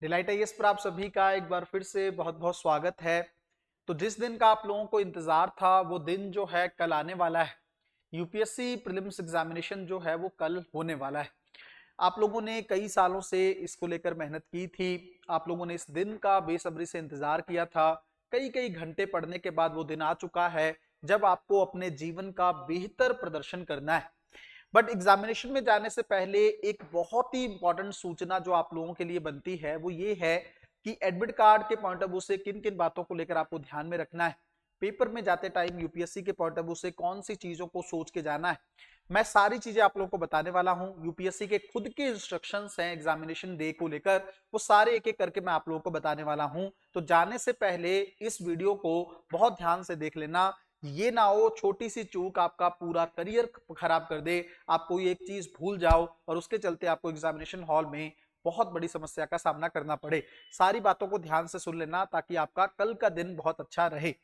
Delight IAS पर आप सभी का एक बार फिर से बहुत बहुत स्वागत है। तो जिस दिन का आप लोगों को इंतजार था वो दिन जो है कल आने वाला है। यूपीएससी प्रीलिम्स एग्जामिनेशन जो है वो कल होने वाला है। आप लोगों ने कई सालों से इसको लेकर मेहनत की थी। आप लोगों ने इस दिन का बेसब्री से इंतजार किया था। कई कई घंटे पढ़ने के बाद वो दिन आ चुका है जब आपको अपने जीवन का बेहतर प्रदर्शन करना है। बट एग्जामिनेशन में जाने से पहले एक बहुत ही इंपॉर्टेंट सूचना जो आप लोगों के लिए बनती है वो ये है कि एडमिट कार्ड के पॉइंट ऑफ व्यू से किन किन बातों को लेकर आपको ध्यान में रखना है। पेपर में जाते टाइम यूपीएससी के पॉइंट ऑफ व्यू से कौन सी चीजों को सोच के जाना है, मैं सारी चीजें आप लोगों को बताने वाला हूं। यूपीएससी के खुद के इंस्ट्रक्शंस हैं एग्जामिनेशन डे को लेकर, वो सारे एक एक करके मैं आप लोगों को बताने वाला हूं। तो जाने से पहले इस वीडियो को बहुत ध्यान से देख लेना, ये ना हो छोटी सी चूक आपका पूरा करियर खराब कर दे, आप कोई एक चीज भूल जाओ और उसके चलते आपको एग्जामिनेशन हॉल में बहुत बड़ी समस्या का सामना करना पड़े। सारी बातों को ध्यान से सुन लेना ताकि आपका कल का दिन बहुत अच्छा रहे।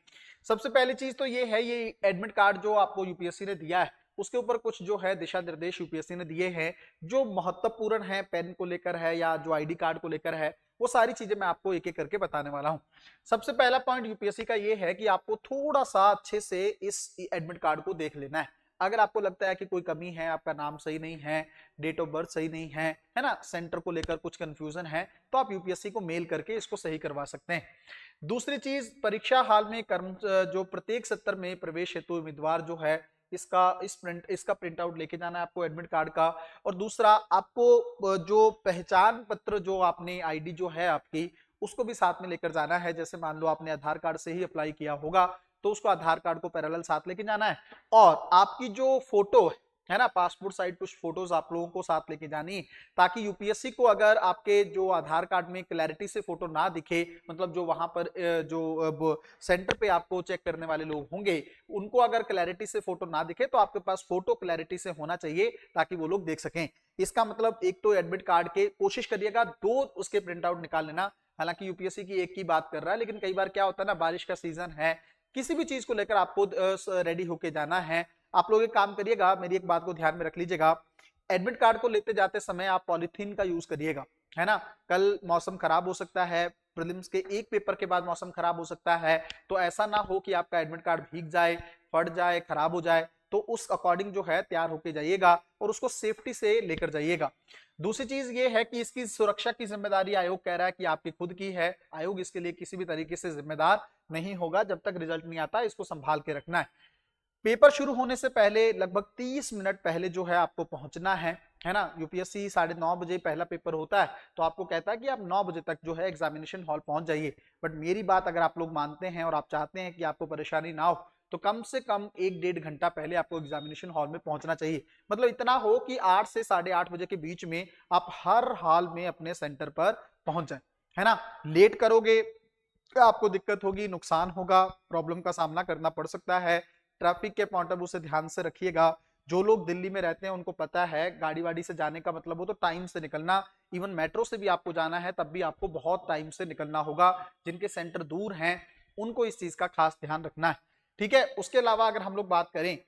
सबसे पहली चीज तो ये है, ये एडमिट कार्ड जो आपको यूपीएससी ने दिया है उसके ऊपर कुछ जो है दिशा निर्देश यूपीएससी ने दिए हैं जो महत्वपूर्ण है। पेन को लेकर है या जो आईडी कार्ड को लेकर है, वो सारी चीजें मैं आपको एक एक करके बताने वाला हूं। सबसे पहला पॉइंट यूपीएससी का ये है कि आपको थोड़ा सा अच्छे से इस एडमिट कार्ड को देख लेना है। अगर आपको लगता है कि कोई कमी है, आपका नाम सही नहीं है, डेट ऑफ बर्थ सही नहीं है ना, सेंटर को लेकर कुछ कंफ्यूजन है, तो आप यूपीएससी को मेल करके इसको सही करवा सकते हैं। दूसरी चीज, परीक्षा हाल में कर्म जो प्रत्येक सत्र में प्रवेश हेतु उम्मीदवार जो है इसका प्रिंट आउट लेके जाना है आपको एडमिट कार्ड का। और दूसरा, आपको जो पहचान पत्र जो आपने आईडी जो है आपकी, उसको भी साथ में लेकर जाना है। जैसे मान लो आपने आधार कार्ड से ही अप्लाई किया होगा तो उसको आधार कार्ड को पैरेलल साथ लेके जाना है। और आपकी जो फोटो है ना, पासपोर्ट साइज कुछ फोटोज आप लोगों को साथ लेके जानी, ताकि यूपीएससी को अगर आपके जो आधार कार्ड में क्लैरिटी से फोटो ना दिखे, मतलब जो वहां पर जो सेंटर पे आपको चेक करने वाले लोग होंगे उनको अगर क्लैरिटी से फोटो ना दिखे तो आपके पास फोटो क्लैरिटी से होना चाहिए ताकि वो लोग देख सकें। इसका मतलब एक तो एडमिट कार्ड के कोशिश करिएगा 2 उसके प्रिंट आउट निकाल लेना। हालांकि यूपीएससी की एक की बात कर रहा है, लेकिन कई बार क्या होता है ना, बारिश का सीजन है, किसी भी चीज को लेकर आपको रेडी होके जाना है। आप लोग एक काम करिएगा, मेरी एक बात को ध्यान में रख लीजिएगा, एडमिट कार्ड को लेते जाते समय आप पॉलिथीन का यूज करिएगा, है ना। कल मौसम खराब हो सकता है, प्रीलिम्स के एक पेपर के बाद मौसम खराब हो सकता है, तो ऐसा ना हो कि आपका एडमिट कार्ड भीग जाए, फट जाए, खराब हो जाए। तो उस अकॉर्डिंग जो है तैयार होके जाइएगा और उसको सेफ्टी से लेकर जाइएगा। दूसरी चीज ये है कि इसकी सुरक्षा की जिम्मेदारी आयोग कह रहा है कि आपकी खुद की है। आयोग इसके लिए किसी भी तरीके से जिम्मेदार नहीं होगा, जब तक रिजल्ट नहीं आता इसको संभाल के रखना है। पेपर शुरू होने से पहले लगभग 30 मिनट पहले जो है आपको पहुंचना है ना। यूपीएससी 9:30 बजे पहला पेपर होता है, तो आपको कहता है कि आप 9 बजे तक जो है एग्जामिनेशन हॉल पहुंच जाइए। बट मेरी बात अगर आप लोग मानते हैं और आप चाहते हैं कि आपको परेशानी ना हो, तो कम से कम 1-1.5 घंटा पहले आपको एग्जामिनेशन हॉल में पहुंचना चाहिए। मतलब इतना हो कि 8 से 8:30 बजे के बीच में आप हर हाल में अपने सेंटर पर पहुंच जाए, है ना। लेट करोगे आपको दिक्कत होगी, नुकसान होगा, प्रॉब्लम का सामना करना पड़ सकता है। ट्रैफिक के पॉइंट ऑफ व्यू से ध्यान से रखिएगा। जो लोग दिल्ली में रहते हैं उनको पता है गाड़ी वाड़ी से जाने का मतलब हो तो टाइम से निकलना। इवन मेट्रो से भी आपको जाना है तब भी आपको बहुत टाइम से निकलना होगा। जिनके सेंटर दूर हैं उनको इस चीज का खास ध्यान रखना है, ठीक है। उसके अलावा अगर हम लोग बात करें,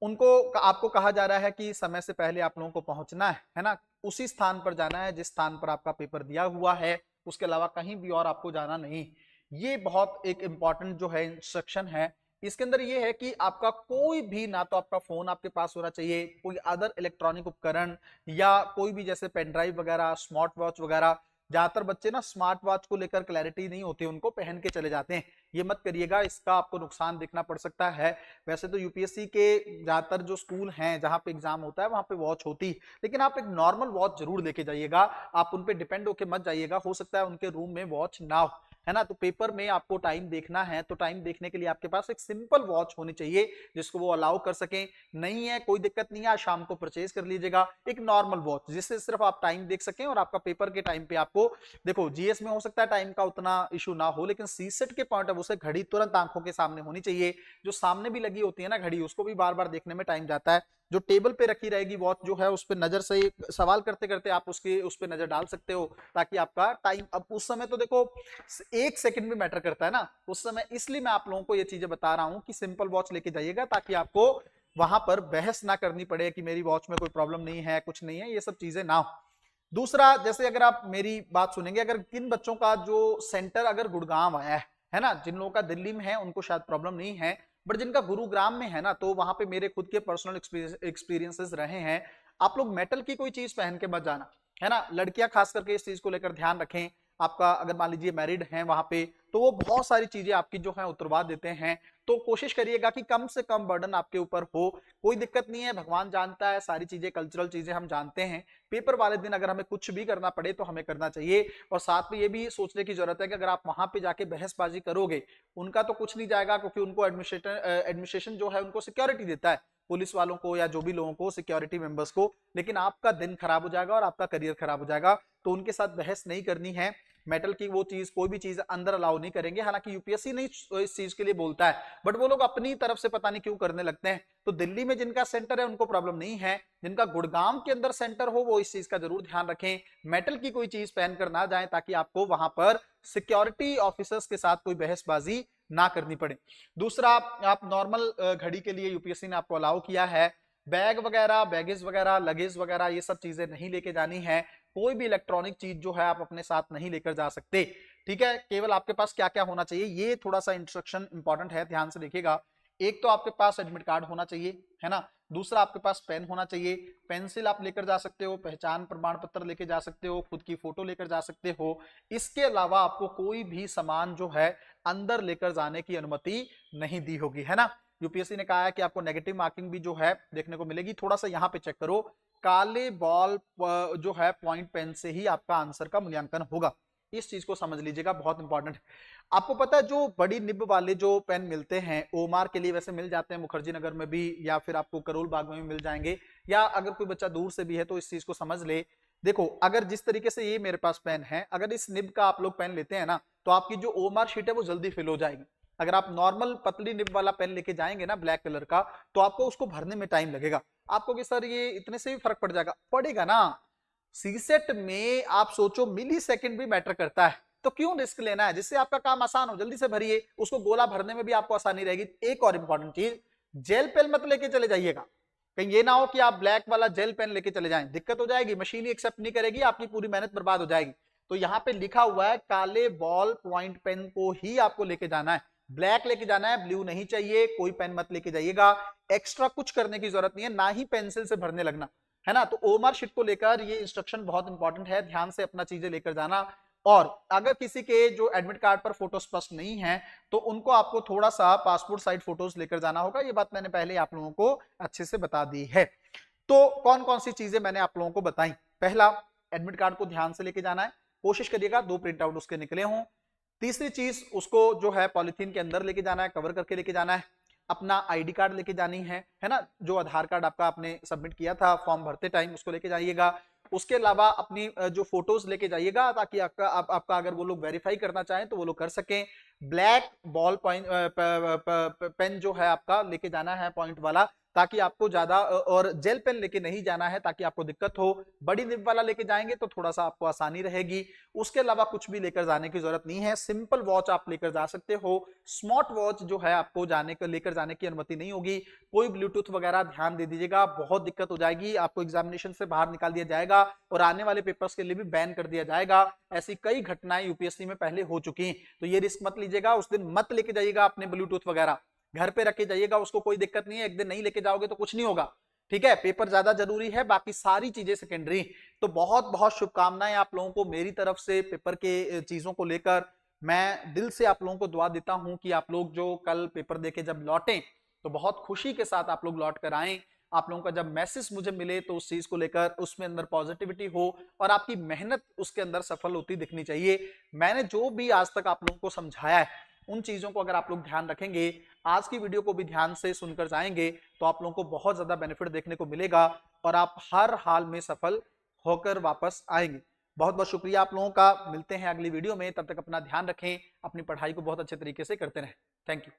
उनको आपको कहा जा रहा है कि समय से पहले आप लोगों को पहुंचना है ना। उसी स्थान पर जाना है जिस स्थान पर आपका पेपर दिया हुआ है, उसके अलावा कहीं भी और आपको जाना नहीं। ये बहुत एक इंपॉर्टेंट जो है इंस्ट्रक्शन है। इसके अंदर ये है कि आपका कोई भी, ना तो आपका फोन आपके पास होना चाहिए, कोई अदर इलेक्ट्रॉनिक उपकरण या कोई भी जैसे पेन ड्राइव वगैरह, स्मार्ट वॉच वगैरह। ज्यादातर बच्चे ना स्मार्ट वॉच को लेकर क्लैरिटी नहीं होती, उनको पहन के चले जाते हैं। ये मत करिएगा, इसका आपको नुकसान देखना पड़ सकता है। वैसे तो यूपीएससी के ज्यादातर जो स्कूल हैं जहां पे एग्जाम होता है वहां पे वॉच होती है, लेकिन आप एक नॉर्मल वॉच जरूर लेके जाइएगा। आप उन पे डिपेंड होके मत जाइएगा, हो सकता है उनके रूम में वॉच ना हो, है ना। तो पेपर में आपको टाइम देखना है तो टाइम देखने के लिए आपके पास एक सिंपल वॉच होनी चाहिए जिसको वो अलाउ कर सकें। नहीं है कोई दिक्कत नहीं है, आज शाम को परचेज कर लीजिएगा एक नॉर्मल वॉच, जिससे सिर्फ आप टाइम देख सकें और आपका पेपर के टाइम पे आपको, देखो जीएस में हो सकता है टाइम का उतना इशू ना हो, लेकिन सीसेट के पॉइंट ऑफ व्यू से घड़ी तुरंत आंखों के सामने होनी चाहिए। जो सामने भी लगी होती है ना घड़ी, उसको भी बार बार देखने में टाइम जाता है। जो टेबल पे रखी रहेगी वॉच जो है, उस पर नजर से सवाल करते करते आप उसके उस पर नजर डाल सकते हो ताकि आपका टाइम, अब उस समय तो देखो 1 सेकंड भी मैटर करता है ना उस समय। इसलिए मैं आप लोगों को ये चीजें बता रहा हूं कि सिंपल वॉच लेके जाइएगा ताकि आपको वहां पर बहस ना करनी पड़े कि मेरी वॉच में कोई प्रॉब्लम नहीं है, कुछ नहीं है, ये सब चीजें ना हो। दूसरा, जैसे अगर आप मेरी बात सुनेंगे, अगर किन बच्चों का जो सेंटर अगर गुड़गांव आया है ना, जिन लोगों का दिल्ली में है उनको शायद प्रॉब्लम नहीं है, बट जिनका गुरुग्राम में है ना, तो वहां पे मेरे खुद के पर्सनल एक्सपीरियंसेस रहे हैं। आप लोग मेटल की कोई चीज पहन के मत जाना, है ना। लड़कियां खास करके इस चीज को लेकर ध्यान रखें। आपका अगर मान लीजिए मैरिड हैं वहां पे, तो वो बहुत सारी चीजें आपकी जो है उतरवा देते हैं। तो कोशिश करिएगा कि कम से कम बर्डन आपके ऊपर हो। कोई दिक्कत नहीं है, भगवान जानता है, सारी चीजें कल्चरल चीजें हम जानते हैं। पेपर वाले दिन अगर हमें कुछ भी करना पड़े तो हमें करना चाहिए। और साथ में ये भी सोचने की जरूरत है कि अगर आप वहां पे जाके बहसबाजी करोगे, उनका तो कुछ नहीं जाएगा, क्योंकि उनको एडमिनिस्ट्रेशन जो है उनको सिक्योरिटी देता है, पुलिस वालों को या जो भी लोगों को, सिक्योरिटी मेंबर्स को। लेकिन आपका दिन खराब हो जाएगा और आपका करियर खराब हो जाएगा। तो उनके साथ बहस नहीं करनी है। मेटल की वो चीज, कोई भी चीज अंदर अलाउ नहीं करेंगे। हालांकि यूपीएससी नहीं इस चीज के लिए बोलता है, बट वो लोग अपनी तरफ से पता नहीं क्यों करने लगते हैं। तो दिल्ली में जिनका सेंटर है उनको प्रॉब्लम नहीं है, जिनका गुड़गांव के अंदर सेंटर हो वो इस चीज का जरूर ध्यान रखें। मेटल की कोई चीज पहनकर ना जाएं, ताकि आपको वहां पर सिक्योरिटी ऑफिसर्स के साथ कोई बहसबाजी ना करनी पड़े। दूसरा, आप नॉर्मल घड़ी के लिए यूपीएससी ने आपको अलाउ किया है। बैग वगैरह, बैगेज वगैरह, लगेज वगैरह, ये सब चीजें नहीं लेके जानी है। कोई भी इलेक्ट्रॉनिक चीज जो है आप अपने साथ नहीं लेकर जा सकते। ठीक है, केवल आपके पास क्या क्या होना चाहिए, ये थोड़ा सा इंस्ट्रक्शन इंपॉर्टेंट है, ध्यान से देखिएगा। एक तो आपके पास एडमिट कार्ड होना चाहिए, है ना। दूसरा, आपके पास पेन होना चाहिए। पेंसिल आप लेकर जा सकते हो, पहचान प्रमाण पत्र लेकर जा सकते हो, खुद की फोटो लेकर जा सकते हो। इसके अलावा आपको कोई भी सामान जो है अंदर लेकर जाने की अनुमति नहीं दी होगी, है ना। यूपीएससी ने कहा है कि आपको नेगेटिव मार्किंग भी जो है देखने को मिलेगी। थोड़ा सा यहाँ पे चेक करो, काले बॉल जो है पॉइंट पेन से ही आपका आंसर का मूल्यांकन होगा। इस चीज को समझ लीजिएगा, बहुत इंपॉर्टेंट है। आपको पता है जो बड़ी निब वाले जो पेन मिलते हैं, ओमार के लिए वैसे मिल जाते हैं मुखर्जी नगर में भी, या फिर आपको करोल बाग में भी मिल जाएंगे, या अगर कोई बच्चा दूर से भी है तो इस चीज को समझ ले। देखो, अगर जिस तरीके से ये मेरे पास पेन है, अगर इस निब का आप लोग पेन लेते हैं ना, तो आपकी जो ओमार शीट है वो जल्दी फिल हो जाएगी। अगर आप नॉर्मल पतली निब वाला पेन लेके जाएंगे ना ब्लैक कलर का, तो आपको उसको भरने में टाइम लगेगा। आपको कि सर ये इतने से भी फर्क पड़ जाएगा, पड़ेगा ना। सीसेट में आप सोचो मिली सेकेंड भी मैटर करता है, तो क्यों रिस्क लेना है। जिससे आपका काम आसान हो, जल्दी से भरिए उसको, गोला भरने में भी आपको आसानी रहेगी। एक और इंपॉर्टेंट चीज, जेल पेन मत लेके चले जाइएगा। कहीं ये ना हो कि आप ब्लैक वाला जेल पेन लेके चले जाएं, दिक्कत हो जाएगी, मशीन ही एक्सेप्ट नहीं करेगी, आपकी पूरी मेहनत बर्बाद हो जाएगी। तो यहाँ पे लिखा हुआ है काले बॉल पॉइंट पेन को ही आपको लेके जाना है, ब्लैक लेके जाना है, ब्लू नहीं चाहिए। कोई पेन मत लेके जाइएगा, एक्स्ट्रा कुछ करने की जरूरत नहीं है, ना ही पेंसिल से भरने लगना, है ना। तो ओमार शीट को लेकर ये इंस्ट्रक्शन बहुत इंपॉर्टेंट है, ध्यान से अपना चीजें लेकर जाना। और अगर किसी के जो एडमिट कार्ड पर फोटो स्पष्ट नहीं है, तो उनको आपको थोड़ा सा पासपोर्ट साइज फोटोज लेकर जाना होगा। ये बात मैंने पहले आप लोगों को अच्छे से बता दी है। तो कौन कौन सी चीजें मैंने आप लोगों को बताई। पहला, एडमिट कार्ड को ध्यान से लेके जाना है, कोशिश करिएगा 2 प्रिंट आउट उसके निकले हों। तीसरी चीज, उसको जो है पॉलिथीन के अंदर लेके जाना है, कवर करके लेके जाना है। अपना आईडी कार्ड लेके जानी है ना, जो आधार कार्ड आपका आपने सबमिट किया था फॉर्म भरते टाइम, उसको लेके जाइएगा। उसके अलावा अपनी जो फोटोज लेके जाइएगा, ताकि आपका अगर वो लोग वेरीफाई करना चाहें तो वो लोग कर सकें। ब्लैक बॉल पॉइंट पेन जो है आपका लेके जाना है पॉइंट वाला, ताकि आपको ज्यादा, और जेल पेन लेके नहीं जाना है ताकि आपको दिक्कत हो। बड़ी निब वाला लेके जाएंगे तो थोड़ा सा आपको आसानी रहेगी। उसके अलावा कुछ भी लेकर जाने की जरूरत नहीं है। सिंपल वॉच आप लेकर जा सकते हो, स्मार्ट वॉच जो है आपको लेकर जाने की अनुमति नहीं होगी। कोई ब्लूटूथ वगैरह ध्यान दे दीजिएगा, बहुत दिक्कत हो जाएगी, आपको एग्जामिनेशन से बाहर निकाल दिया जाएगा और आने वाले पेपर्स के लिए भी बैन कर दिया जाएगा। ऐसी कई घटनाएं यूपीएससी में पहले हो चुकी हैं, तो ये रिस्क मत लीजिएगा। उस दिन मत लेके जाइएगा अपने ब्लूटूथ वगैरह, घर पे रखे जाइएगा उसको, कोई दिक्कत नहीं है। एक दिन नहीं लेके जाओगे तो कुछ नहीं होगा, ठीक है। पेपर ज्यादा जरूरी है, बाकी सारी चीजें सेकेंडरी। तो बहुत बहुत शुभकामनाएं आप लोगों को मेरी तरफ से पेपर के चीजों को लेकर। मैं दिल से आप लोगों को दुआ देता हूं कि आप लोग जो कल पेपर देके जब लौटें, तो बहुत खुशी के साथ आप लोग लौट कर आएं। आप लोगों का जब मैसेज मुझे मिले तो उस चीज को लेकर उसमें अंदर पॉजिटिविटी हो और आपकी मेहनत उसके अंदर सफल होती दिखनी चाहिए। मैंने जो भी आज तक आप लोगों को समझाया है, उन चीजों को अगर आप लोग ध्यान रखेंगे, आज की वीडियो को भी ध्यान से सुनकर जाएंगे, तो आप लोगों को बहुत ज्यादा बेनिफिट देखने को मिलेगा और आप हर हाल में सफल होकर वापस आएंगे। बहुत बहुत शुक्रिया आप लोगों का। मिलते हैं अगली वीडियो में, तब तक अपना ध्यान रखें, अपनी पढ़ाई को बहुत अच्छे तरीके से करते रहें। Thank you.